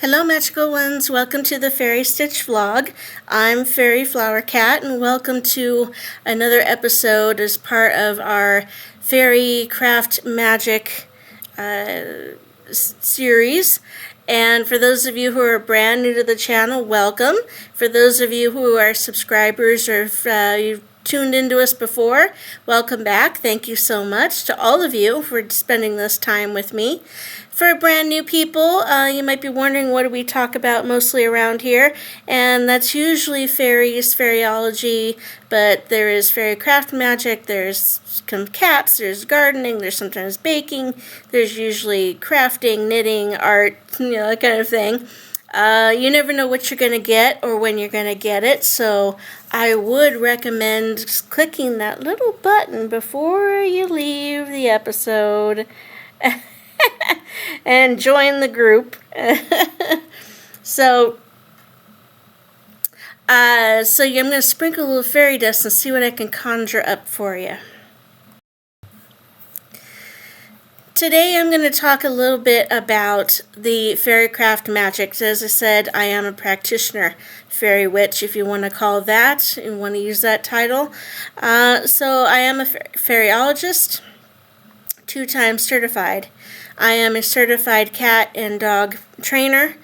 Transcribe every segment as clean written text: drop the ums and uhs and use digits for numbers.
Hello magical ones, welcome to the Fairy Stitch vlog. I'm Faerie Flowercat and welcome to another episode as part of our Fairy Craft Magic series. And for those of you who are brand new to the channel, welcome. For those of you who are subscribers or if you've tuned into us before, welcome back. Thank you so much to all of you for spending this time with me. For brand new people, you might be wondering what do we talk about mostly around here, and that's usually fairies, fairyology, but there is fairy craft magic, there's cats, there's gardening, there's sometimes baking, there's usually crafting, knitting, art, that kind of thing. You never know what you're going to get or when you're going to get it, so I would recommend clicking that little button before you leave the episode and join the group. So I'm going to sprinkle a little fairy dust and see what I can conjure up for you. Today I'm going to talk a little bit about the fairy craft magic. As I said, I am a practitioner, fairy witch if you want to call that, you want to use that title. So I am a fairyologist, 2-time certified. I am a certified cat and dog trainer.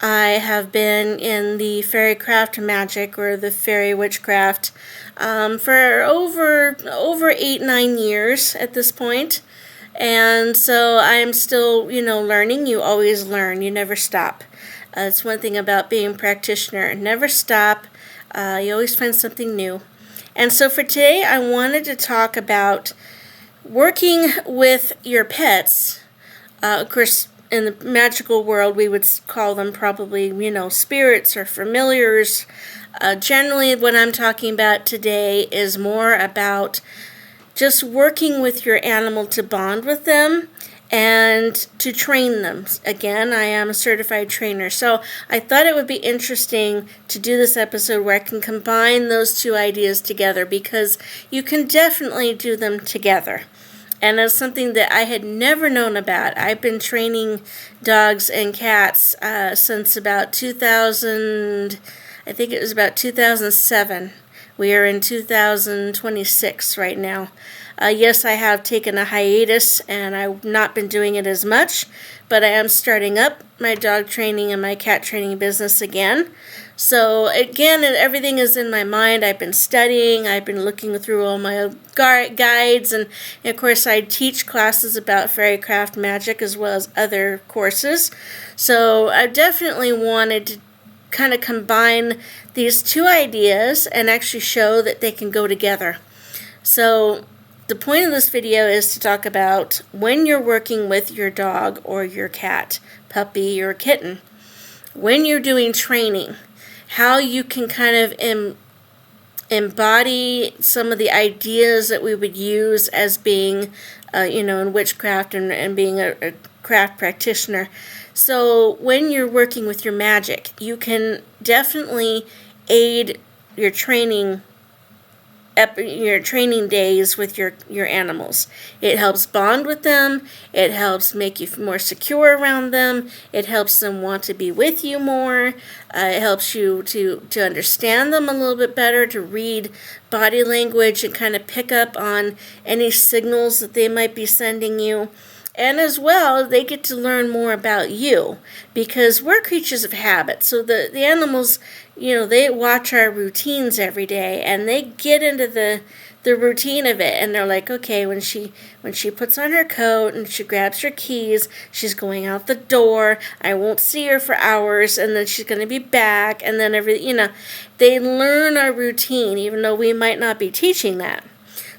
I have been in the fairy craft magic or the fairy witchcraft for over 8-9 years at this point. And so I'm still, learning. You always learn. You never stop. It's one thing about being a practitioner. Never stop. You always find something new. And so for today, I wanted to talk about working with your pets. Of course, in the magical world, we would call them probably, spirits or familiars. Generally, what I'm talking about today is more about just working with your animal to bond with them and to train them. Again, I am a certified trainer, so I thought it would be interesting to do this episode where I can combine those two ideas together because you can definitely do them together. And it's something that I had never known about. I've been training dogs and cats since about 2000, I think it was about 2007. We are in 2026 right now. Yes, I have taken a hiatus and I've not been doing it as much, but I am starting up my dog training and my cat training business again. So again, everything is in my mind. I've been studying, I've been looking through all my guides, and of course I teach classes about fairy craft magic as well as other courses. So I definitely wanted to kind of combine these two ideas and actually show that they can go together. So the point of this video is to talk about when you're working with your dog or your cat, puppy or kitten, when you're doing training, how you can kind of embody some of the ideas that we would use as being, in witchcraft and being a craft practitioner. So when you're working with your magic, you can definitely aid your training days with your animals. It helps bond with them. It helps make you more secure around them. It helps them want to be with you more. It helps you to understand them a little bit better, to read body language and kind of pick up on any signals that they might be sending you. And as well, they get to learn more about you because we're creatures of habit. So the animals, they watch our routines every day and they get into the routine of it. And they're like, okay, when she puts on her coat and she grabs her keys, she's going out the door. I won't see her for hours and then she's going to be back. And then they learn our routine even though we might not be teaching that.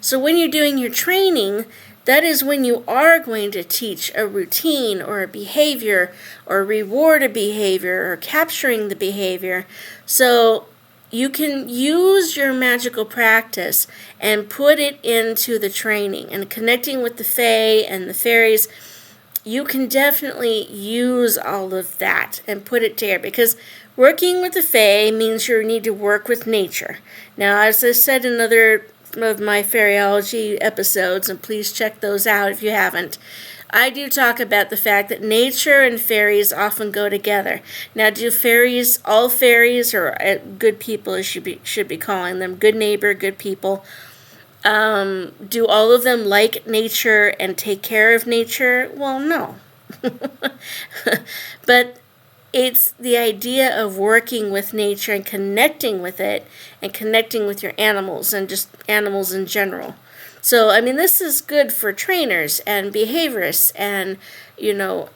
So when you're doing your training, that is when you are going to teach a routine or a behavior or reward a behavior or capturing the behavior. So you can use your magical practice and put it into the training and connecting with the fae and the fairies. You can definitely use all of that and put it there because working with the fae means you need to work with nature. Now, as I said in other of my fairyology episodes, and please check those out if you haven't. I do talk about the fact that nature and fairies often go together. Now, do fairies, all fairies, or good people, as should be calling them, good neighbor, good people, do all of them like nature and take care of nature? Well, no. But it's the idea of working with nature and connecting with it and connecting with your animals and just animals in general. So, I mean, this is good for trainers and behaviorists and,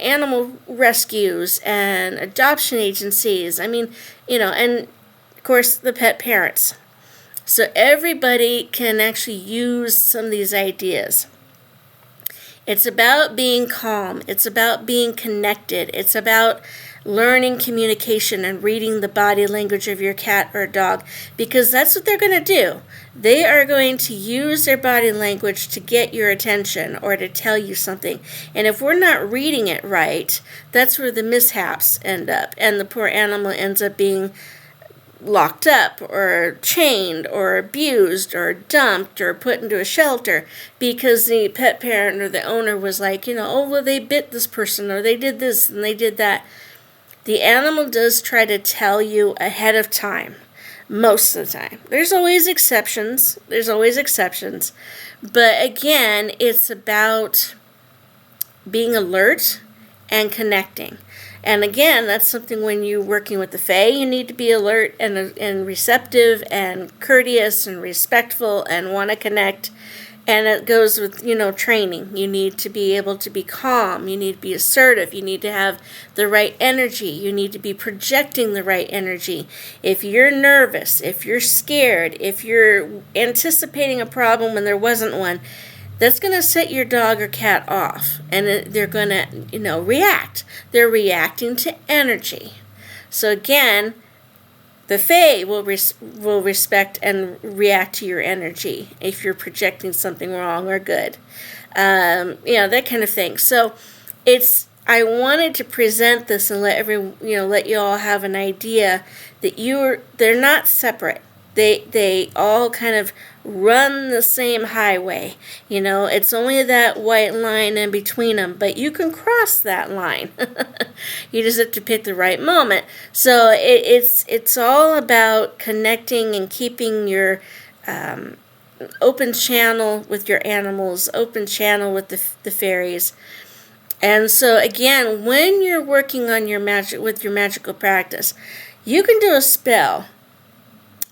animal rescues and adoption agencies. I mean, and of course the pet parents. So everybody can actually use some of these ideas. It's about being calm. It's about being connected. It's about learning communication and reading the body language of your cat or dog, because that's what they're going to do. They are going to use their body language to get your attention or to tell you something. And if we're not reading it right, that's where the mishaps end up. And the poor animal ends up being locked up or chained or abused or dumped or put into a shelter because the pet parent or the owner was like, oh, well, they bit this person or they did this and they did that. The animal does try to tell you ahead of time, most of the time. There's always exceptions. But again, it's about being alert and connecting. And again, that's something when you're working with the Fae, you need to be alert and receptive and courteous and respectful and want to connect. And it goes with, training. You need to be able to be calm. You need to be assertive. You need to have the right energy. You need to be projecting the right energy. If you're nervous, if you're scared, if you're anticipating a problem when there wasn't one, that's going to set your dog or cat off. And they're going to, react. They're reacting to energy. So again, the Fae will respect and react to your energy if you're projecting something wrong or good, that kind of thing. So I wanted to present this and let you all have an idea that they're not separate. They all kind of run the same highway. It's only that white line in between them, but you can cross that line. You just have to pick the right moment. So it's all about connecting and keeping your open channel with your animals, open channel with the fairies. And so again, when you're working on your magical practice, you can do a spell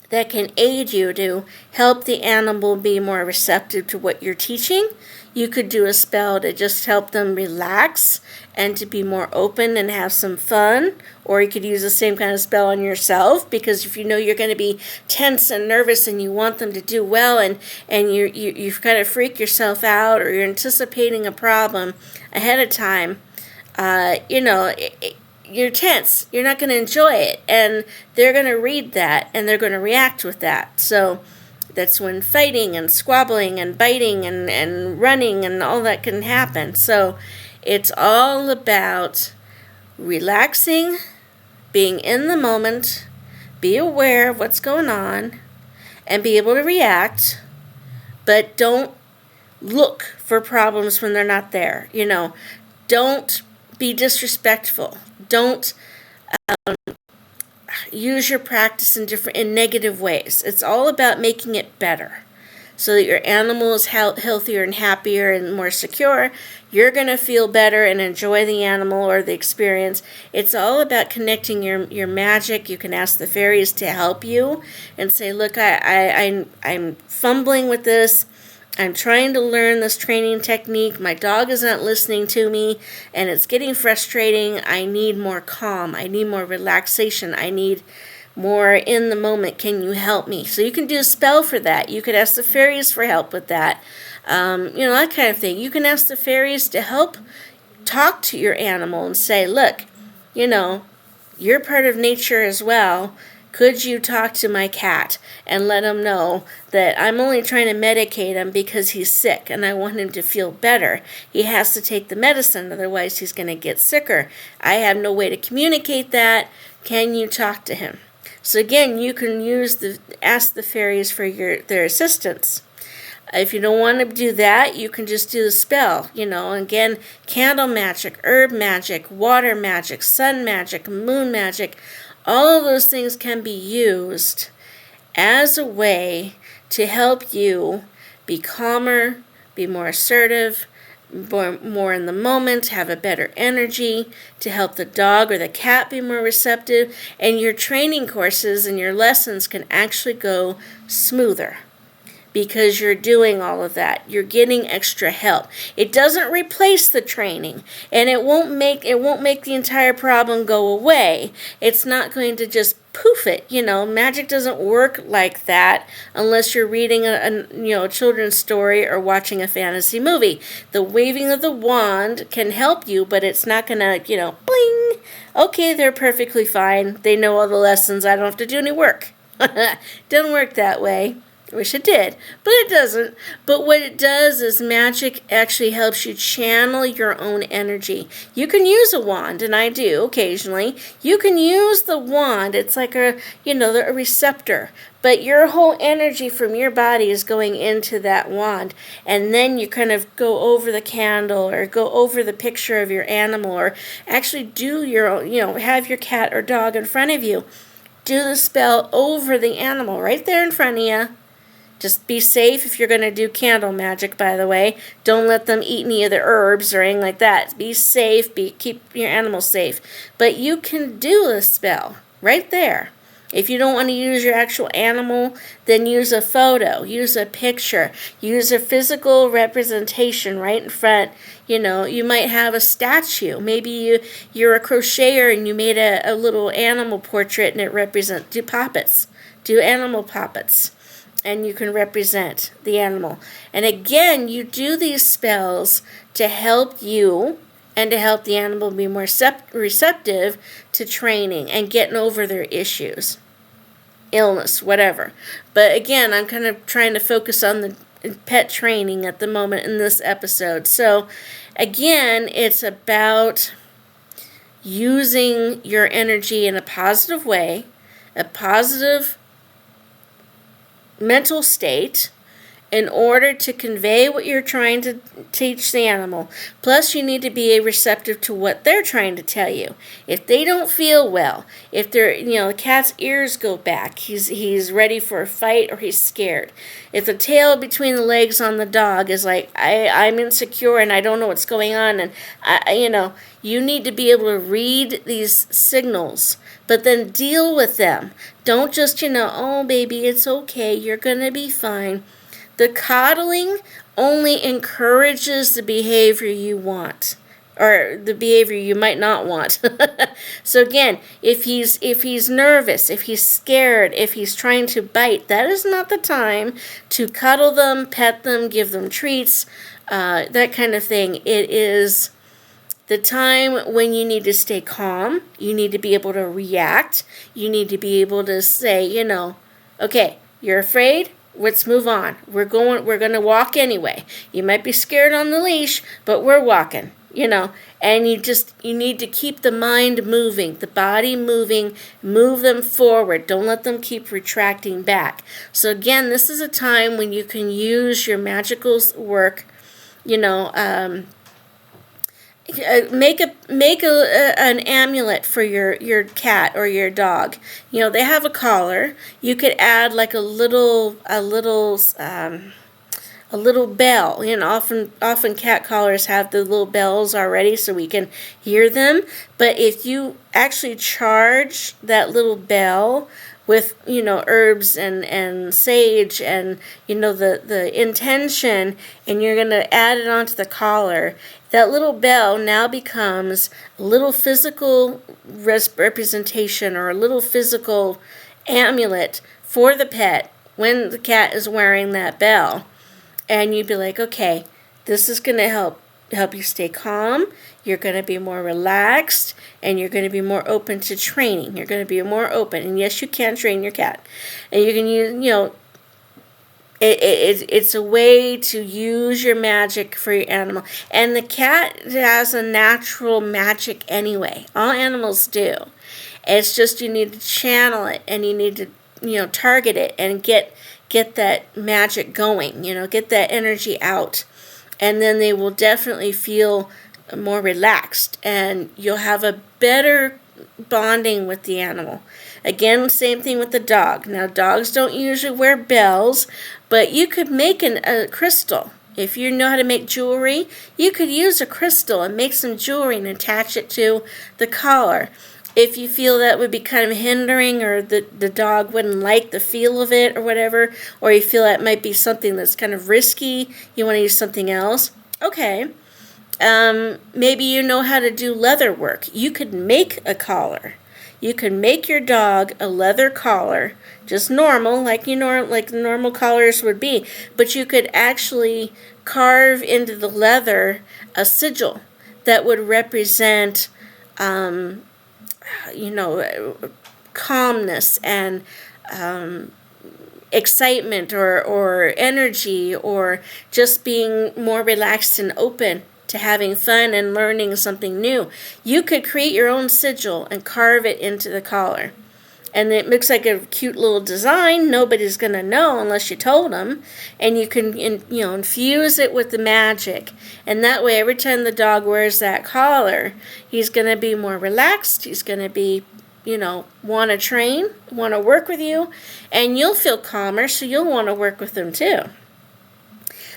that can aid you to help the animal be more receptive to what you're teaching. You could do a spell to just help them relax and to be more open and have some fun. Or you could use the same kind of spell on yourself, because if you know you're going to be tense and nervous and you want them to do well and you kind of freak yourself out or you're anticipating a problem ahead of time, you're tense. You're not going to enjoy it. And they're going to read that and they're going to react with that. So that's when fighting and squabbling and biting and running and all that can happen. So it's all about relaxing, being in the moment, be aware of what's going on, and be able to react. But don't look for problems when they're not there. Don't be disrespectful. Don't use your practice in negative ways. It's all about making it better so that your animal is healthier and happier and more secure. You're going to feel better and enjoy the animal or the experience. It's all about connecting your magic. You can ask the fairies to help you and say, look, I'm fumbling with this. I'm trying to learn this training technique. My dog is not listening to me, and it's getting frustrating. I need more calm. I need more relaxation. I need more in the moment. Can you help me? So you can do a spell for that. You could ask the fairies for help with that. That kind of thing. You can ask the fairies to help talk to your animal and say, look, you're part of nature as well. Could you talk to my cat and let him know that I'm only trying to medicate him because he's sick and I want him to feel better. He has to take the medicine, otherwise he's going to get sicker. I have no way to communicate that. Can you talk to him? So again, you can ask the fairies for their assistance. If you don't want to do that, you can just do the spell, again, candle magic, herb magic, water magic, sun magic, moon magic. All of those things can be used as a way to help you be calmer, be more assertive, more in the moment, have a better energy, to help the dog or the cat be more receptive, and your training courses and your lessons can actually go smoother because you're doing all of that. You're getting extra help. It doesn't replace the training, and it won't make the entire problem go away. It's not going to just poof it. Magic doesn't work like that unless you're reading a children's story or watching a fantasy movie. The waving of the wand can help you, but it's not going to, bling. Okay, they're perfectly fine. They know all the lessons. I don't have to do any work. Doesn't work that way. I wish it did, but it doesn't. But what it does is magic actually helps you channel your own energy. You can use a wand, and I do occasionally. You can use the wand. It's like a receptor. But your whole energy from your body is going into that wand. And then you kind of go over the candle or go over the picture of your animal or actually do your own, have your cat or dog in front of you. Do the spell over the animal right there in front of you. Just be safe if you're going to do candle magic, by the way. Don't let them eat any of the herbs or anything like that. Be safe. Keep your animals safe. But you can do a spell right there. If you don't want to use your actual animal, then use a photo, use a picture, use a physical representation right in front. You might have a statue. Maybe you're a crocheter and you made a little animal portrait and it represents, do puppets. Do animal puppets. And you can represent the animal. And again, you do these spells to help you and to help the animal be more receptive to training and getting over their issues, illness, whatever. But again, I'm kind of trying to focus on the pet training at the moment in this episode. So again, it's about using your energy in a positive way, a positive mental state in order to convey what you're trying to teach the animal. Plus, you need to be receptive to what they're trying to tell you. If they don't feel well, if the cat's ears go back, he's ready for a fight or he's scared. If the tail between the legs on the dog is like, I'm insecure and I don't know what's going on, and you need to be able to read these signals, but then deal with them. Don't just, oh, baby, it's okay, you're going to be fine. The coddling only encourages the behavior you want, or the behavior you might not want. So again, if he's nervous, if he's scared, if he's trying to bite, that is not the time to cuddle them, pet them, give them treats, that kind of thing. It is the time when you need to stay calm. You need to be able to react. You need to be able to say, okay, you're afraid? Let's move on. We're going to walk anyway. You might be scared on the leash, but we're walking, and you need to keep the mind moving, the body moving, move them forward. Don't let them keep retracting back. So again, this is a time when you can use your magical work, make an amulet for your cat or your dog. They have a collar. You could add like a little bell. Often cat collars have the little bells already, so we can hear them. But if you actually charge that little bell with herbs and sage and the intention, and you're going to add it onto the collar, that little bell now becomes a little physical representation or a little physical amulet for the pet when the cat is wearing that bell. And you'd be like, okay, this is going to help you stay calm. You're going to be more relaxed, and you're going to be more open to training. You're going to be more open. And yes, you can train your cat. And you can use, it's a way to use your magic for your animal. And the cat has a natural magic anyway. All animals do. It's just you need to channel it, and you need to target it and get that magic going, get that energy out. And then they will definitely feel more relaxed, and you'll have a better bonding with the animal. Again, same thing with the dog. Now, dogs don't usually wear bells, but you could make a crystal. If you know how to make jewelry, you could use a crystal and make some jewelry and attach it to the collar. If you feel that would be kind of hindering, or the dog wouldn't like the feel of it or whatever, or you feel that might be something that's kind of risky, you want to use something else, okay. Maybe you know how to do leather work. You could make a collar. You could make your dog a leather collar, just normal, like normal collars would be, but you could actually carve into the leather a sigil that would represent, calmness and excitement or energy, or just being more relaxed and open to having fun and learning something new. You could create your own sigil and carve it into the collar. And it looks like a cute little design. Nobody's going to know unless you told them. And you can infuse it with the magic. And that way, every time the dog wears that collar, he's going to be more relaxed. He's going to be, want to train, want to work with you. And you'll feel calmer, so you'll want to work with them too.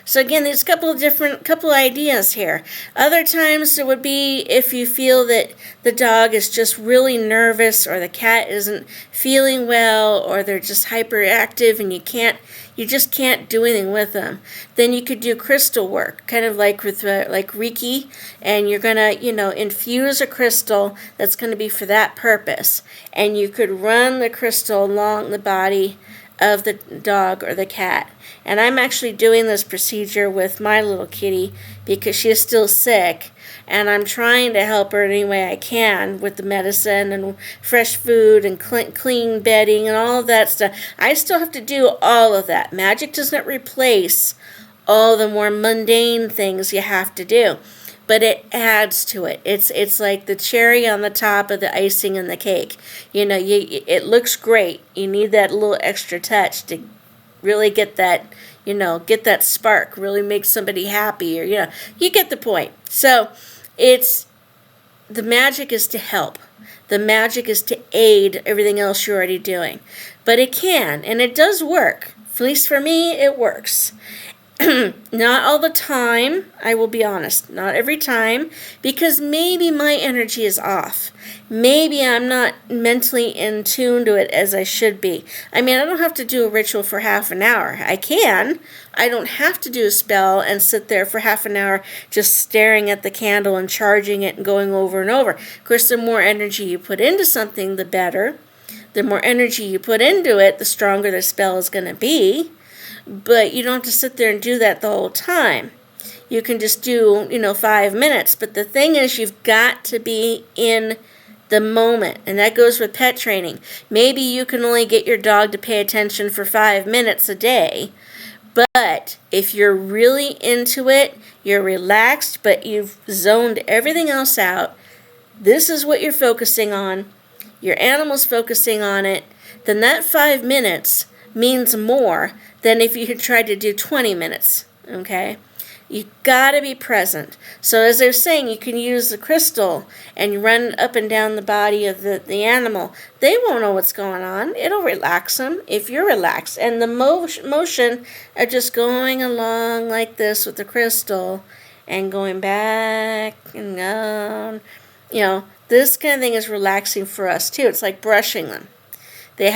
So again, there's a couple ideas here. Other times it would be if you feel that the dog is just really nervous, or the cat isn't feeling well, or they're just hyperactive and you just can't do anything with them. Then you could do crystal work, kind of like with like Reiki, and you're gonna infuse a crystal that's going to be for that purpose, and you could run the crystal along the body of the dog or the cat. And I'm actually doing this procedure with my little kitty because she is still sick, and I'm trying to help her any way I can with the medicine and fresh food and clean bedding and all of that stuff. I still have to do all of that. Magic does not replace all the more mundane things you have to do, but it adds to it. It's like the cherry on the top of the icing in the cake. It looks great. You need that little extra touch to really get that, get that spark, really make somebody happy, or, you get the point. So the magic is to help. The magic is to aid everything else you're already doing. But it can, and it does work. At least for me, it works. Not all the time, I will be honest, not every time, because maybe my energy is off. Maybe I'm not mentally in tune to it as I should be. I mean, I don't have to do a ritual for half an hour. I can. I don't have to do a spell and sit there for half an hour just staring at the candle and charging it and going over and over. Of course, the more energy you put into something, the better. The more energy you put into it, the stronger the spell is going to be. But you don't have to sit there and do that the whole time. You can just do, 5 minutes. But the thing is, you've got to be in the moment. And that goes with pet training. Maybe you can only get your dog to pay attention for 5 minutes a day. But if you're really into it, you're relaxed, but you've zoned everything else out, this is what you're focusing on, your animal's focusing on it, then that 5 minutes means more than if you had tried to do 20 minutes, okay? You gotta be present. So as I was saying, you can use the crystal and run up and down the body of the animal. They won't know what's going on. It'll relax them if you're relaxed. And the motion of just going along like this with the crystal and going back and down, this kind of thing is relaxing for us too. It's like brushing them. They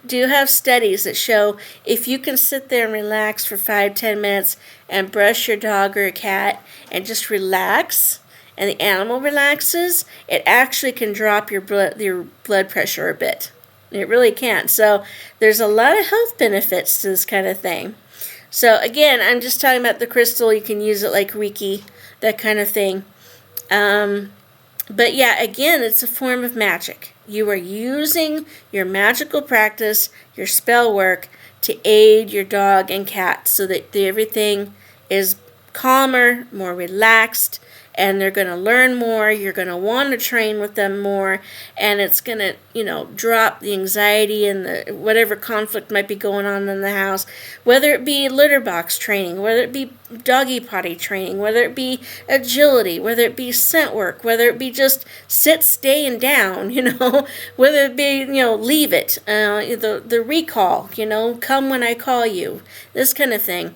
do have studies that show if you can sit there and relax for 5-10 minutes and brush your dog or a cat and just relax, and the animal relaxes, it actually can drop your blood pressure a bit. It really can. So there's a lot of health benefits to this kind of thing. So again, I'm just talking about the crystal. You can use it like Reiki, that kind of thing. But yeah, again, it's a form of magic. You are using your magical practice, your spell work, to aid your dog and cat so that everything is calmer, more relaxed, and they're going to learn more. You're going to want to train with them more, and it's going to, drop the anxiety and the whatever conflict might be going on in the house, whether it be litter box training, whether it be doggy potty training, whether it be agility, whether it be scent work, whether it be just sit, stay, and down, whether it be, leave it, the recall, come when I call you, this kind of thing.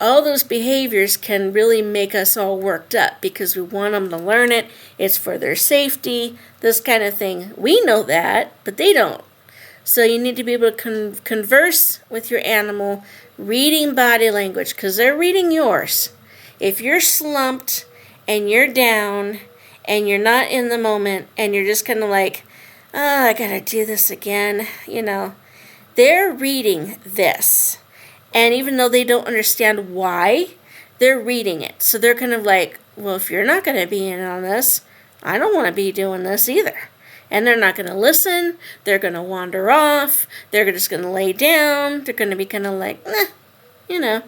All those behaviors can really make us all worked up because we want them to learn it. It's for their safety, this kind of thing. We know that, but they don't. So you need to be able to converse with your animal, reading body language, because they're reading yours. If you're slumped and you're down and you're not in the moment and you're just kind of like, oh, I gotta do this again, they're reading this. And even though they don't understand why, they're reading it. So they're kind of like, well, if you're not going to be in on this, I don't want to be doing this either. And they're not going to listen. They're going to wander off. They're just going to lay down. They're going to be kind of like, nah,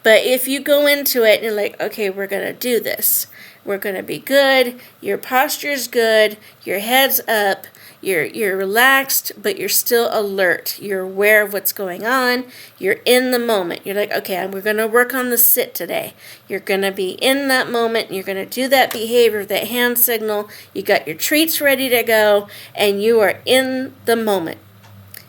But if you go into it and you're like, okay, we're going to do this. We're going to be good. Your posture's good. Your head's up. You're relaxed, but you're still alert. You're aware of what's going on. You're in the moment. You're like, okay, we're going to work on the sit today. You're going to be in that moment. You're going to do that behavior, that hand signal. You got your treats ready to go, and you are in the moment.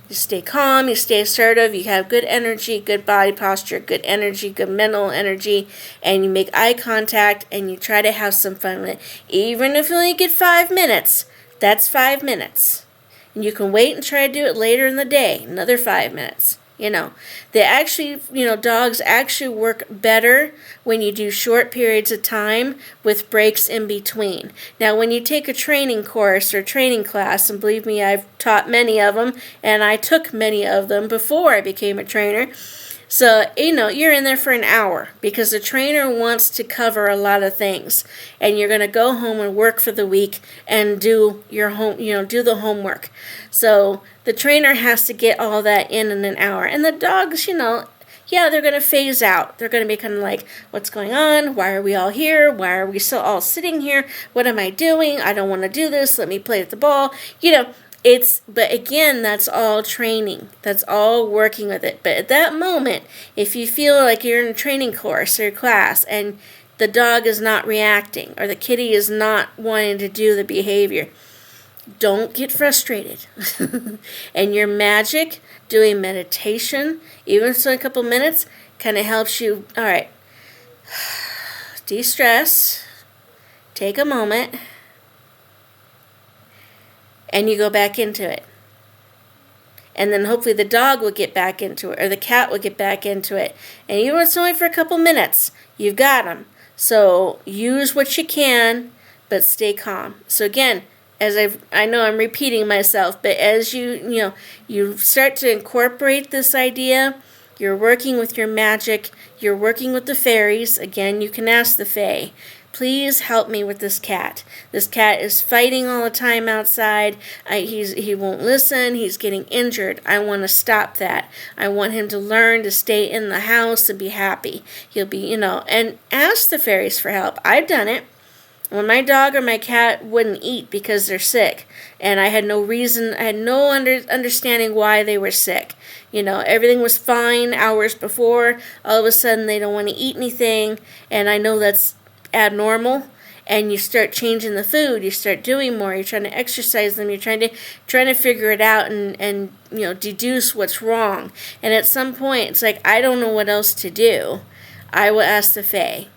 You stay calm, you stay assertive, you have good energy, good body posture, good energy, good mental energy, and you make eye contact, and you try to have some fun with it. Even if you only get 5 minutes, that's 5 minutes. And you can wait and try to do it later in the day, another 5 minutes. They actually, dogs actually work better when you do short periods of time with breaks in between. Now, when you take a training course or training class, and believe me, I've taught many of them, and I took many of them before I became a trainer. So, you're in there for an hour because the trainer wants to cover a lot of things. And you're going to go home and work for the week and do your do the homework. So, the trainer has to get all that in an hour. And the dogs, they're going to phase out. They're going to be kind of like, what's going on? Why are we all here? Why are we still all sitting here? What am I doing? I don't want to do this. Let me play with the ball. But again, that's all training. That's all working with it. But at that moment, if you feel like you're in a training course or class and the dog is not reacting or the kitty is not wanting to do the behavior, don't get frustrated. And your magic, doing meditation, even so a couple minutes, kind of helps you, all right, de-stress, take a moment, and you go back into it. And then hopefully the dog will get back into it, or the cat will get back into it. And even if it's only for a couple minutes, you've got them. So use what you can, but stay calm. So again, I know I'm repeating myself, but as you start to incorporate this idea, you're working with your magic, you're working with the fairies. Again, you can ask the fae, please help me with this cat. This cat is fighting all the time outside. He won't listen. He's getting injured. I want to stop that. I want him to learn to stay in the house and be happy. He'll be, and ask the fairies for help. I've done it. When my dog or my cat wouldn't eat because they're sick, and I had no reason, I had no understanding why they were sick. Everything was fine hours before. All of a sudden, they don't want to eat anything, and I know that's abnormal. And you start changing the food. You start doing more. You're trying to exercise them. You're trying to figure it out and deduce what's wrong. And at some point, it's like I don't know what else to do. I will ask the fae.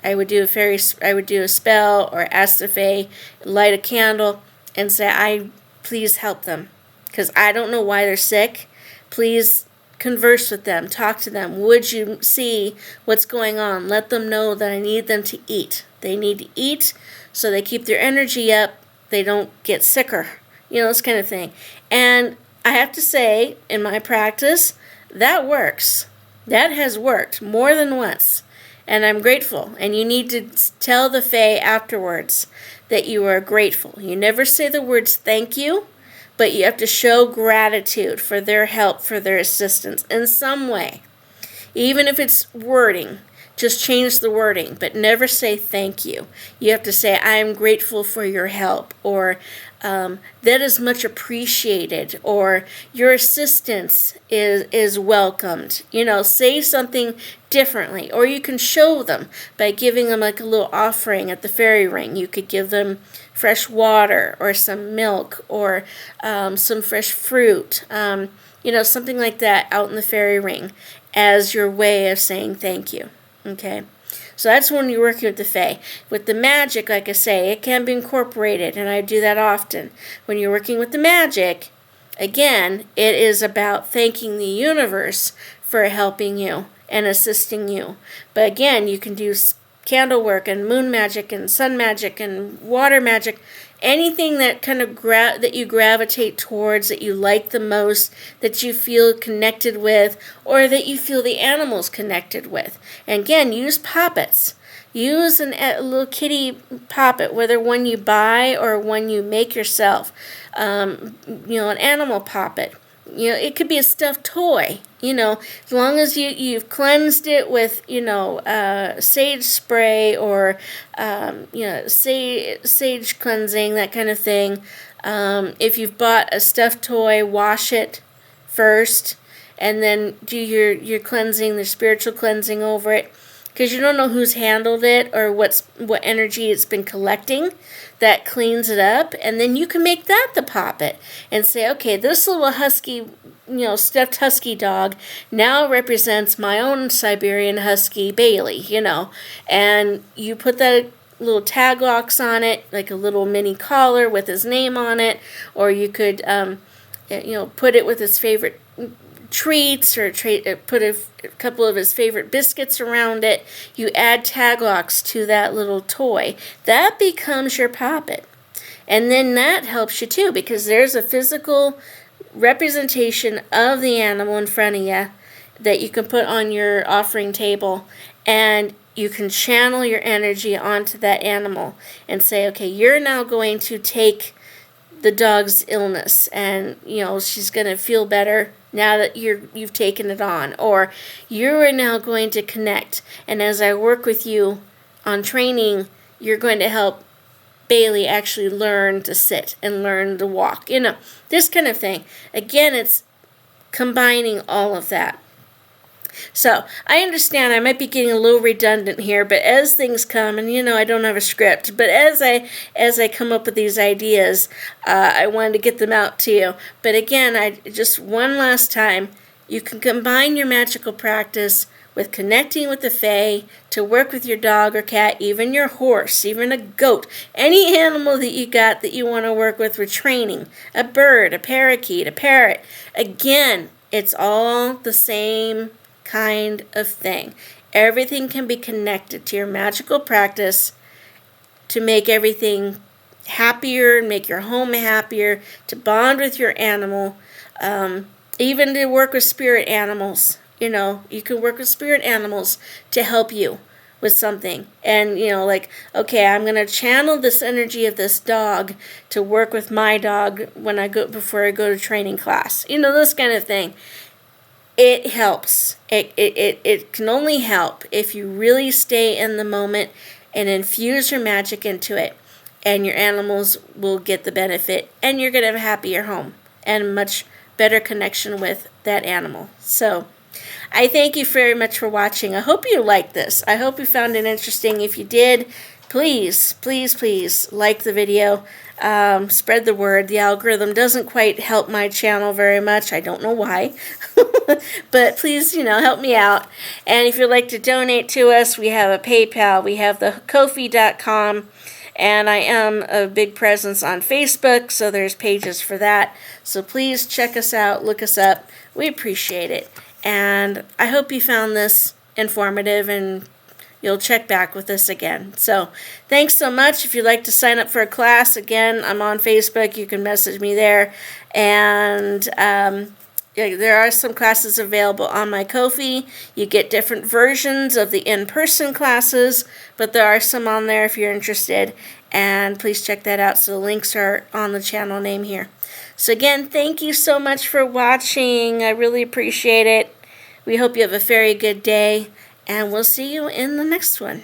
I would do a spell or ask the fae, light a candle, and say, please help them. Because I don't know why they're sick. Please converse with them. Talk to them. Would you see what's going on? Let them know that I need them to eat. They need to eat so they keep their energy up. They don't get sicker. This kind of thing. And I have to say, in my practice, that works. That has worked more than once. And I'm grateful. And you need to tell the fae afterwards that you are grateful. You never say the words thank you, but you have to show gratitude for their help, for their assistance in some way. Even if it's wording, Just change the wording, but never say thank you. You have to say, I am grateful for your help, or that is much appreciated, or your assistance is welcomed. Say something differently, or you can show them by giving them like a little offering at the fairy ring. You could give them fresh water, or some milk, or some fresh fruit, something like that out in the fairy ring as your way of saying thank you. Okay? So that's when you're working with the fae. With the magic, like I say, it can be incorporated, and I do that often. When you're working with the magic, again, it is about thanking the universe for helping you and assisting you. But again, you can do candle work and moon magic and sun magic and water magic, anything that kind of that you gravitate towards, that you like the most, that you feel connected with, or that you feel the animals connected with. And again, use poppets. Use a little kitty poppet, whether one you buy or one you make yourself. An animal poppet. It could be a stuffed toy, as long as you've cleansed it with, sage spray, or, sage cleansing, that kind of thing. If you've bought a stuffed toy, wash it first, and then do your cleansing, the spiritual cleansing over it. Because you don't know who's handled it or what energy it's been collecting. That cleans it up, and then you can make that the poppet and say, okay, this little husky, stuffed husky dog now represents my own Siberian husky Bailey, and you put that little tag locks on it, like a little mini collar with his name on it, or you could, put it with his favorite treats, or put a couple of his favorite biscuits around it. You add tag locks to that little toy. That becomes your poppet. And then that helps you too, because there's a physical representation of the animal in front of you that you can put on your offering table, and you can channel your energy onto that animal and say, okay, you're now going to take the dog's illness, and she's going to feel better now that you've taken it on, or you are now going to connect, and as I work with you on training, you're going to help Bailey actually learn to sit and learn to walk, this kind of thing. Again, it's combining all of that. So I understand I might be getting a little redundant here, but as things come, and I don't have a script, but as I come up with these ideas, I wanted to get them out to you. But again, just one last time, you can combine your magical practice with connecting with the fae to work with your dog or cat, even your horse, even a goat, any animal that you got that you want to work with training, a bird, a parakeet, a parrot. Again, it's all the same kind of thing. Everything can be connected to your magical practice to make everything happier, make your home happier, to bond with your animal, even to work with spirit animals. You can work with spirit animals to help you with something. And, okay, I'm going to channel this energy of this dog to work with my dog before I go to training class. This kind of thing. It helps. It can only help if you really stay in the moment and infuse your magic into it, and your animals will get the benefit, and you're going to have a happier home and a much better connection with that animal. So I thank you very much for watching. I hope you liked this. I hope you found it interesting. If you did, please, please, please like the video. Spread the word. The algorithm doesn't quite help my channel very much. I don't know why. But please, help me out. And if you'd like to donate to us, we have a PayPal. We have the Ko-fi.com. And I am a big presence on Facebook, so there's pages for that. So please check us out. Look us up. We appreciate it. And I hope you found this informative, and you'll check back with us again. So thanks so much. If you'd like to sign up for a class, again, I'm on Facebook. You can message me there. And there are some classes available on my Ko-fi. You get different versions of the in-person classes, but there are some on there if you're interested. And please check that out. So the links are on the channel name here. So again, thank you so much for watching. I really appreciate it. We hope you have a very good day. And we'll see you in the next one.